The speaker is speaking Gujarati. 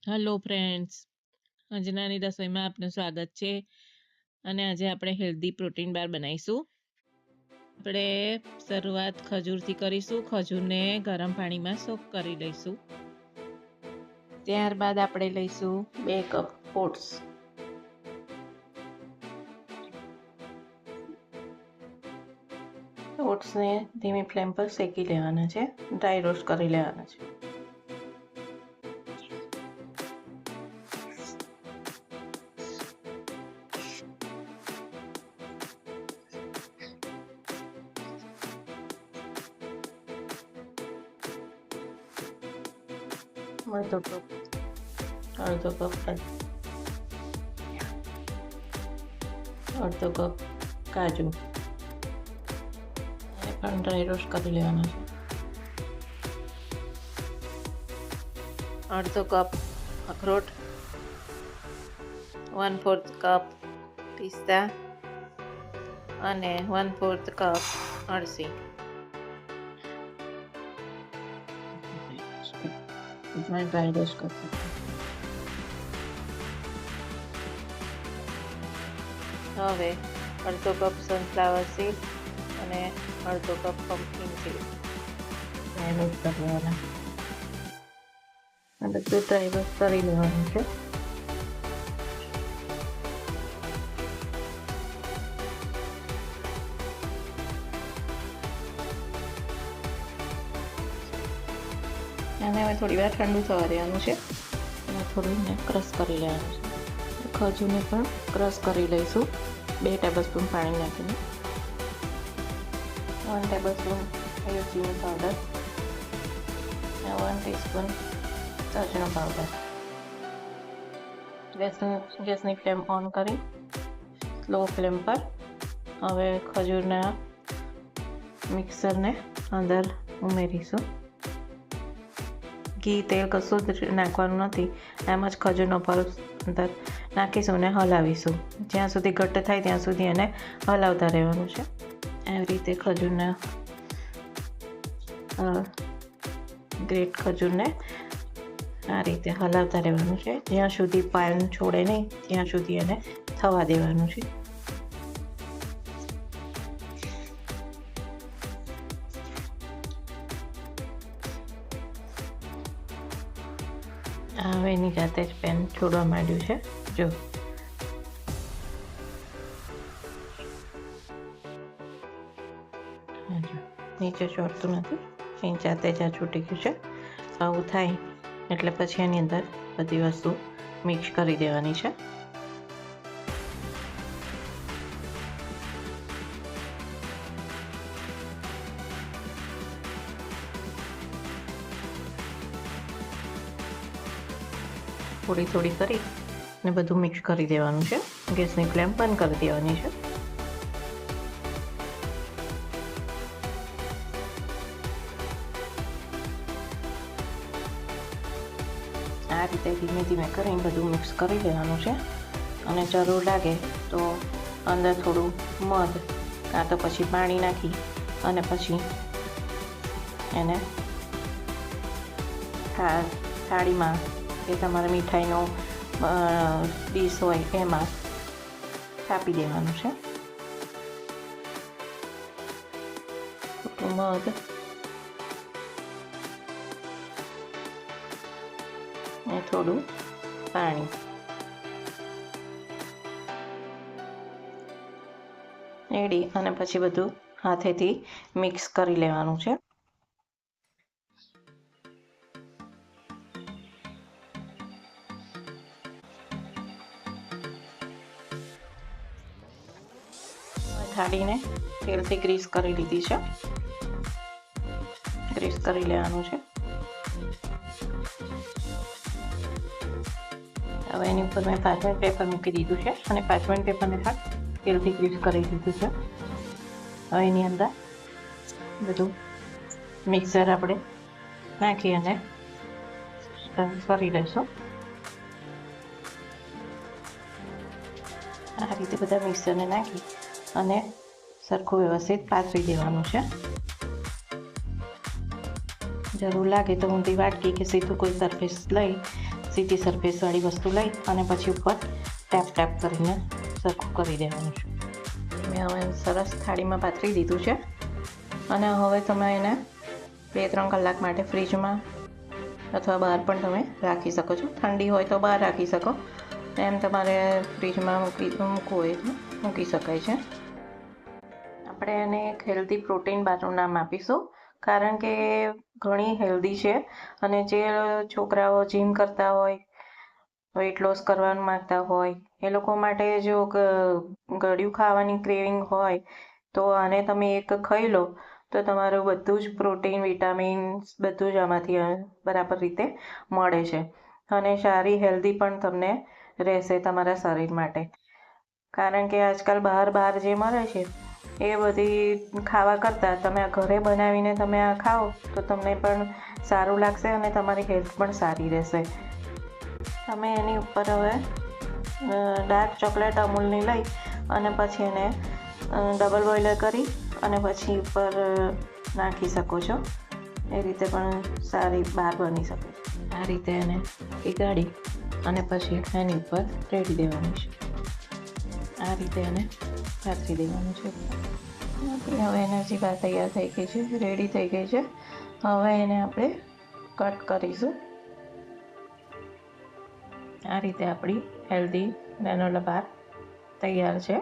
હેલો ફ્રેન્ડ્સ, અંજનાની રસોઈમાં આપનું સ્વાગત છે. અને આજે આપણે હેલ્ધી પ્રોટીન બાર બનાવીશું. આપણે શરૂઆત ખજૂરથી કરીશું. ખજૂરને ગરમ પાણીમાં સોક કરી લઈશું. ત્યારબાદ આપણે લઈશું 2 કપ ઓટ્સ. ઓટ્સને ધીમી ફ્લેમ પર શેકી લેવાના છે, ડ્રાય રોસ્ટ કરી લેવાના છે. અડધો કપ કાજુ પણ ડ્રાય રોસ્ટ કરી લેવાના છે. અડધો કપ અખરોટ, 1/4 કપ પિસ્તા અને 1/4 કપ અળસી. ડ્રાય રોસ્ટ કરશું. હવે અડધો કપ સનફ્લાવર સીડ અને અડધો cup pumpkin seed dry roast કરી લેવાના. આ બધું ડ્રાય રોસ્ટ કરી લેવાનું છે. અને હવે થોડી વાર ઠંડુ થવા દેવાનું છે અને થોડું ક્રશ કરી લેવાનું છે. ખજૂરને પણ ક્રશ કરી લઈશું 2 ટેબલસ્પૂન પાણી નાખીને. 1 ટેબલસ્પૂન એલચીનો પાવડર, 1 ટીસ્પૂન તજનો પાવડર. ગેસની ફ્લેમ ઓન કરી સ્લો ફ્લેમ પર હવે ખજૂરના મિક્સરને અંદર ઉમેરીશું. ઘી તેલ કશું જ નાખવાનું નથી, એમ જ ખજૂરનો પલ્પ અંદર નાખીશું અને હલાવીશું. જ્યાં સુધી ઘટ્ટ થાય ત્યાં સુધી એને હલાવતા રહેવાનું છે. આવી રીતે ખજૂરના ગ્રેટ ખજૂરને આ રીતે હલાવતા રહેવાનું છે. જ્યાં સુધી પાન છોડે નહીં ત્યાં સુધી એને થવા દેવાનું છે. હવે એની જાતે જ પેન છોડવા માંડ્યું છે. જો નીચે ચોટતું નથી, એની જાતે જ આ છૂટી ગયું છે. આવું થાય એટલે પછી એની અંદર બધી વસ્તુ મિક્સ કરી દેવાની છે. થોડી કરી અને બધું મિક્સ કરી દેવાનું છે. ગેસની ફ્લેમ બંધ કરી દેવાની છે. આ રીતે ધીમે ધીમે કરીને બધું મિક્સ કરી લેવાનું છે. અને જરૂર લાગે તો અંદર થોડું મધ કાં તો પછી પાણી નાખી અને પછી એને થાળીમાં કે તમારા મીઠાઈનો ડીશ હોય એમાં કાપી દેવાનું છે. મધ અને થોડું પાણી એડી અને પછી બધું હાથેથી મિક્સ કરી લેવાનું છે. થાળીને તેલથી ગ્રીસ કરી લીધી છે. ગ્રીસ કરી લેવાનું છે. હવે એની ઉપર મેં પાર્ચમેન્ટ પેપર મૂકી દીધું છે અને પાર્ચમેન્ટ પેપરને પણ તેલથી ગ્રીસ કરી દીધું છે. હવે એની અંદર બધું મિક્સર આપણે નાખી અને કરી લઈશું. આ રીતે બધા મિક્સરને નાખી અને સરખું વ્યવસ્થિત પાથરી દેવાનું છે. જરૂર લાગે તો ઊંધી વાટકી કે સીધું કોઈ સરફેસ લઈ સીધી સરફેસવાળી વસ્તુ લઈ અને પછી ઉપર ટેપ ટેપ કરીને સરખું કરી દેવાનું છે. મેં હવે સરસ થાળીમાં પાથરી દીધું છે અને હવે તમે એને 2-3 કલાક માટે ફ્રીજમાં અથવા બહાર પણ તમે રાખી શકો છો. ઠંડી હોય તો બહાર રાખી શકો, એમ તમારે ફ્રીજમાં મૂકવું હોય તો મૂકી શકાય છે. આપણે એને એક હેલ્ધી પ્રોટીન બારનું નામ આપીશું, કારણ કે ઘણી હેલ્ધી છે અને જે છોકરાઓ જીમ કરતા હોય, વેઇટ લોસ કરવાનું માંગતા હોય, એ લોકો માટે જો ગળ્યું ખાવાની ક્રેવિંગ હોય તો આને તમે એક ખાઈ લો તો તમારું બધું જ પ્રોટીન, વિટામિન્સ બધું જ આમાંથી બરાબર રીતે મળે છે અને સારી હેલ્ધી પણ તમને રહેશે તમારા શરીર માટે. કારણ કે આજકાલ બહાર જે મળે છે એ બધી ખાવા કરતાં તમે આ ઘરે બનાવીને તમે આ ખાઓ તો તમને પણ સારું લાગશે અને તમારી હેલ્થ પણ સારી રહેશે. તમે એની ઉપર હવે ડાર્ક ચોકલેટ અમૂલની લઈ અને પછી એને ડબલ બોઇલર કરી અને પછી ઉપર નાખી શકો છો. એ રીતે પણ સારી બહાર બની શકે છે. આ રીતે એને પીગાળી અને પછી એની ઉપર રેડી દેવાનું છે. આ રીતે એને પાથરી દેવાનું છે. હવે એનર્જી બાર તૈયાર થઈ ગઈ છે, રેડી થઈ ગઈ છે. હવે એને આપણે કટ કરીશું. આ રીતે આપણી હેલ્ધી ગ્રેનોલા બાર તૈયાર છે.